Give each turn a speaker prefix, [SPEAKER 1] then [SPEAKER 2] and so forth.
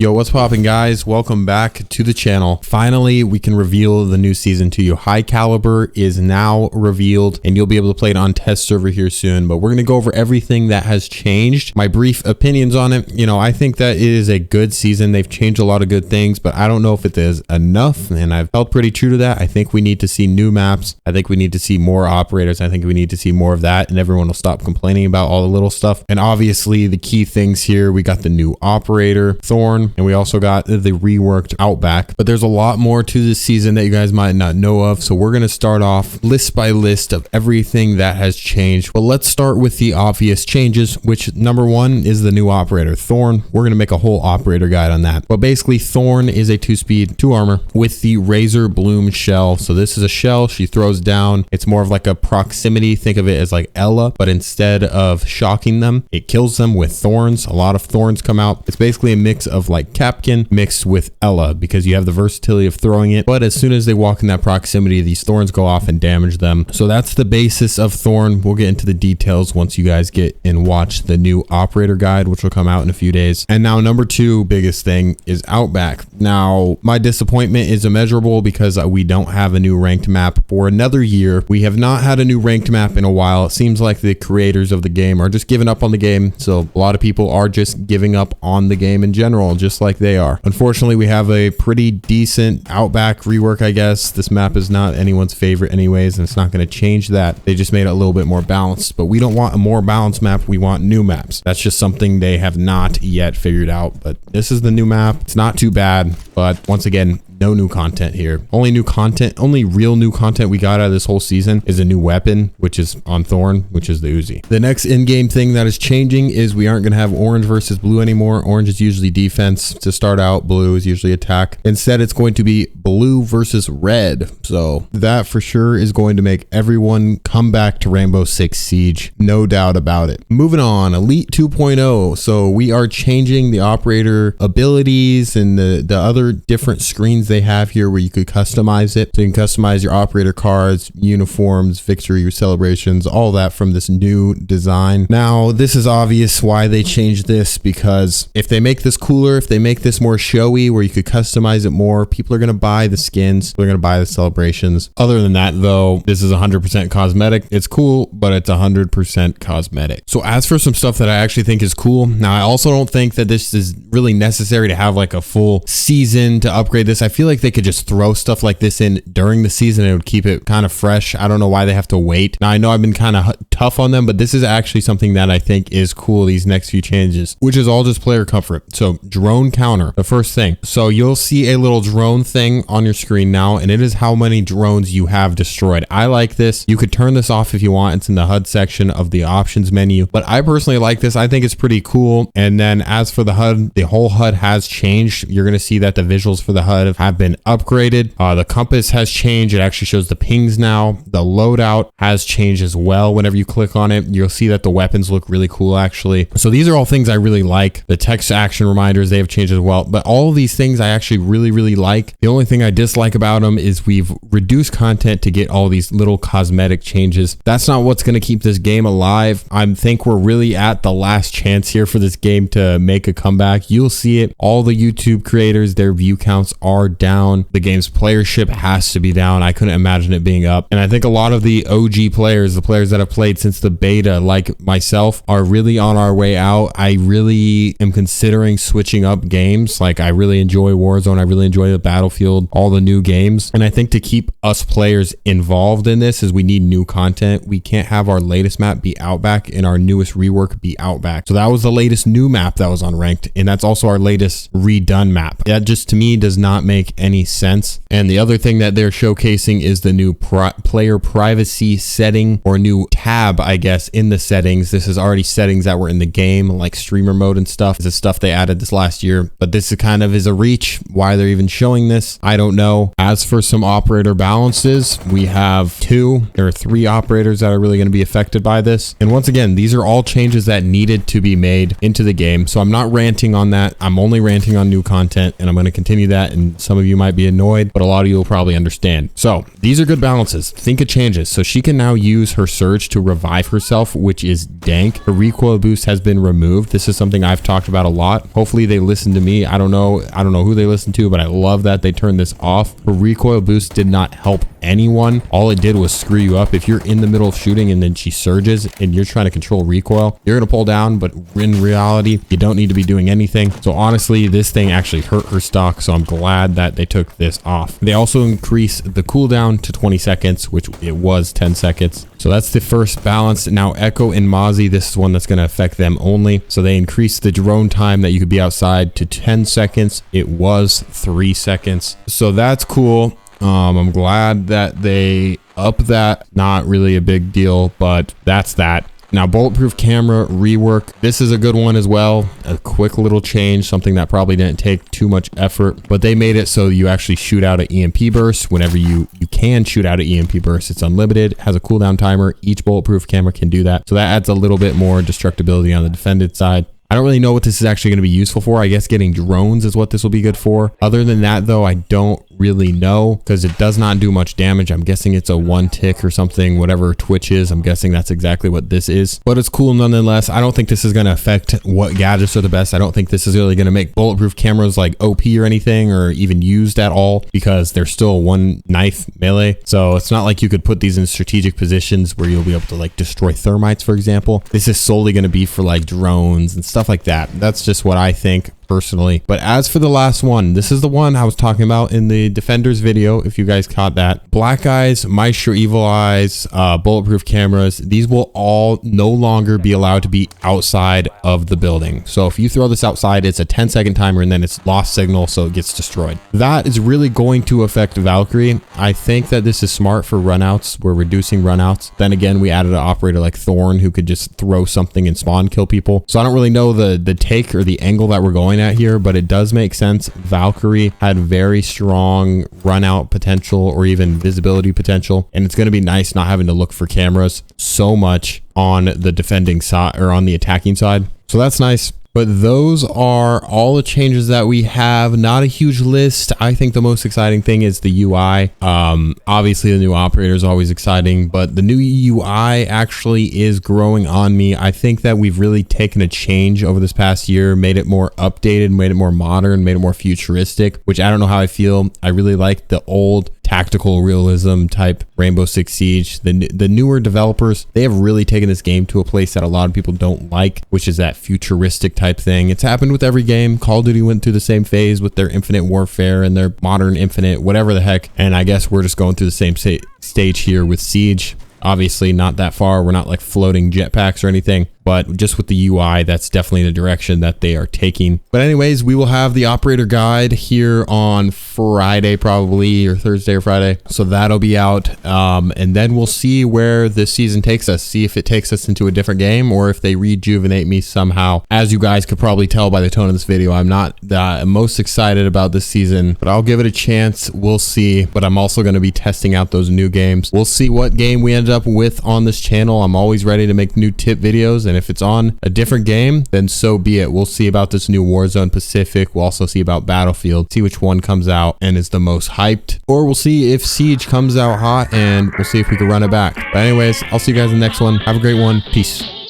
[SPEAKER 1] Yo, what's poppin', guys? Welcome back to the channel. Finally, we can reveal the new season to you. High Caliber is now revealed and you'll be able to play it on test server here soon, but we're going to go over everything that has changed, my brief opinions on it. You know, I think that it is a good season. They've changed a lot of good things, but I don't know if it is enough, and I've felt pretty true to that. I think we need to see new maps. I think we need to see more operators. I think we need to see more of that, and everyone will stop complaining about all the little stuff. And obviously the key things here, we got the new operator, Thorn, and we also got the reworked Outback. But there's a lot more to this season that you guys might not know of, so we're going to start off list by list of everything that has changed. But let's start with the obvious changes, which number one is the new operator, Thorn. We're going to make a whole operator guide on that. But basically, Thorn is a 2-speed, 2 armor with the Razor Bloom shell. So this is a shell she throws down. It's more of like a proximity. Think of it as like Ella, but instead of shocking them, it kills them with thorns. A lot of thorns come out. It's basically a mix of like Capkin mixed with Ella, because you have the versatility of throwing it, but as soon as they walk in that proximity, these thorns go off and damage them. So that's the basis of Thorn. We'll get into the details once you guys get and watch the new operator guide, which will come out in a few days. And now number two biggest thing is Outback. Now my disappointment is immeasurable because we don't have a new ranked map for another year. We have not had a new ranked map in a while. It seems like the creators of the game are just giving up on the game. So a lot of people are just giving up on the game in general, just like they are. Unfortunately, we have a pretty decent Outback rework, I guess. This map is not anyone's favorite anyways, and it's not going to change that. They just made it a little bit more balanced, but we don't want a more balanced map. We want new maps. That's just something they have not yet figured out, but this is the new map. It's not too bad, but once again, no new content here. Only real new content we got out of this whole season is a new weapon, which is on Thorn, which is the Uzi. The next in-game thing that is changing is we aren't going to have orange versus blue anymore. Orange is usually defense to start out. Blue is usually attack. Instead, it's going to be blue versus red. So that for sure is going to make everyone come back to Rainbow Six Siege. No doubt about it. Moving on, Elite 2.0. So we are changing the operator abilities and the other different screens they have here where you could customize it. So you can customize your operator cards, uniforms, victory celebrations, all that from this new design. Now, this is obvious why they changed this, because if they make this cooler, if they make this more showy where you could customize it more, people are going to buy the skins, they're going to buy the celebrations. Other than that, though, this is 100% cosmetic. It's cool, but it's 100% cosmetic. So as for some stuff that I actually think is cool, now I also don't think that this is really necessary to have like a full season to upgrade this. I feel like they could just throw stuff like this in during the season and it would keep it kind of fresh. I don't know why they have to wait. Now I know I've been kind of tough on them, but this is actually something that I think is cool, these next few changes, which is all just player comfort. So drone counter, the first thing. So you'll see a little drone thing on your screen now, and it is how many drones you have destroyed. I like this. You could turn this off if you want. It's in the HUD section of the options menu, but I personally like this. I think it's pretty cool. And then as for the HUD, the whole HUD has changed. You're going to see that the visuals for the HUD have been upgraded. The compass has changed. It actually shows the pings now. The loadout has changed as well. Whenever you click on it, you'll see that the weapons look really cool actually. So these are all things I really like. The text action reminders, they have changed as well, but all of these things I actually really like. The only thing I dislike about them is we've reduced content to get all these little cosmetic changes. That's not what's going to keep this game alive. I think we're really at the last chance here for this game to make a comeback. You'll see it. All the YouTube creators, their view counts are down. The game's playership has to be down. I couldn't imagine it being up. And I think a lot of the OG players, the players that have played since the beta, like myself, are really on our way out. I really am considering switching up games. Like, I really enjoy Warzone. I really enjoy the Battlefield, all the new games. And I think to keep us players involved in this is we need new content. We can't have our latest map be Outback and our newest rework be Outback. So that was the latest new map that was on Ranked, and that's also our latest redone map. That just to me does not make any sense. And the other thing that they're showcasing is the new player privacy setting, or new tab, I guess, in the settings. This is already settings that were in the game, like streamer mode and stuff. This is stuff they added this last year, but this is kind of is a reach. Why they're even showing this, I don't know. As for some operator balances, we have there are 3 operators that are really going to be affected by this. And once again, these are all changes that needed to be made into the game. So I'm not ranting on that. I'm only ranting on new content, and I'm going to continue that in some Some of you might be annoyed, but a lot of you will probably understand. So these are good balances. Think of changes. So she can now use her surge to revive herself, which is dank. Her recoil boost has been removed. This is something I've talked about a lot. Hopefully they listen to me. I don't know who they listen to, but I love that they turned this off. Her recoil boost did not help anyone. All it did was screw you up. If you're in the middle of shooting and then she surges and you're trying to control recoil, you're going to pull down, but in reality, you don't need to be doing anything. So honestly, this thing actually hurt her stock. So I'm glad that they took this off. They also increased the cooldown to 20 seconds, which it was 10 seconds. So that's the first balance. Now Echo and Mozzie, this is one that's going to affect them only. So they increased the drone time that you could be outside to 10 seconds. It was 3 seconds. So that's cool. I'm glad that they up that. Not really a big deal, but that's that. Now, bulletproof camera rework. This is a good one as well. A quick little change, something that probably didn't take too much effort, but they made it so you actually shoot out an EMP burst. Whenever you can shoot out an EMP burst, it's unlimited, has a cooldown timer. Each bulletproof camera can do that. So that adds a little bit more destructibility on the defended side. I don't really know what this is actually going to be useful for. I guess getting drones is what this will be good for. Other than that, though, I don't really know because it does not do much damage. I'm guessing it's a 1 tick or something, whatever Twitch is. I'm guessing that's exactly what this is, but it's cool nonetheless. I don't think this is going to affect what gadgets are the best. I don't think this is really going to make bulletproof cameras like OP or anything or even used at all because they're still 1 knife melee. So it's not like you could put these in strategic positions where you'll be able to like destroy thermites, for example. This is solely going to be for like drones and stuff like that. That's just what I think personally. But as for the last one, this is the one I was talking about in the Defenders video, if you guys caught that. Black Eyes, Maestro Evil Eyes, bulletproof cameras, these will all no longer be allowed to be outside of the building. So if you throw this outside, it's a 10-second timer and then it's lost signal, so it gets destroyed. That is really going to affect Valkyrie. I think that this is smart for runouts. We're reducing runouts. Then again, we added an operator like Thorn who could just throw something and spawn kill people. So I don't really know the take or the angle that we're going at here, but it does make sense. Valkyrie had very strong run out potential or even visibility potential, and it's going to be nice not having to look for cameras so much on the defending side or on the attacking side. So that's nice. But those are all the changes that we have. Not a huge list. I think the most exciting thing is the UI. Obviously the new operator is always exciting, but the new UI actually is growing on me. I think that we've really taken a change over this past year, made it more updated, made it more modern, made it more futuristic, which I don't know how I feel. I really like the old tactical realism type Rainbow Six Siege. The newer developers, they have really taken this game to a place that a lot of people don't like, which is that futuristic type thing. It's happened with every game. Call of Duty went through the same phase with their Infinite Warfare and their Modern Infinite, whatever the heck. And I guess we're just going through the same stage here with Siege. Obviously not that far. We're not like floating jetpacks or anything, but just with the UI, that's definitely the direction that they are taking. But anyways, we will have the operator guide here on Friday, probably, or Thursday or Friday. So that'll be out. And then we'll see where this season takes us. See if it takes us into a different game or if they rejuvenate me somehow. As you guys could probably tell by the tone of this video, I'm not the most excited about this season, but I'll give it a chance. We'll see. But I'm also going to be testing out those new games. We'll see what game we end up with on this channel. I'm always ready to make new tip videos, and if it's on a different game, then so be it. We'll see about this new Warzone Pacific. We'll also see about Battlefield, see which one comes out and is the most hyped, or we'll see if Siege comes out hot and we'll see if we can run it back. But anyways, I'll see you guys in the next one. Have a great one. Peace.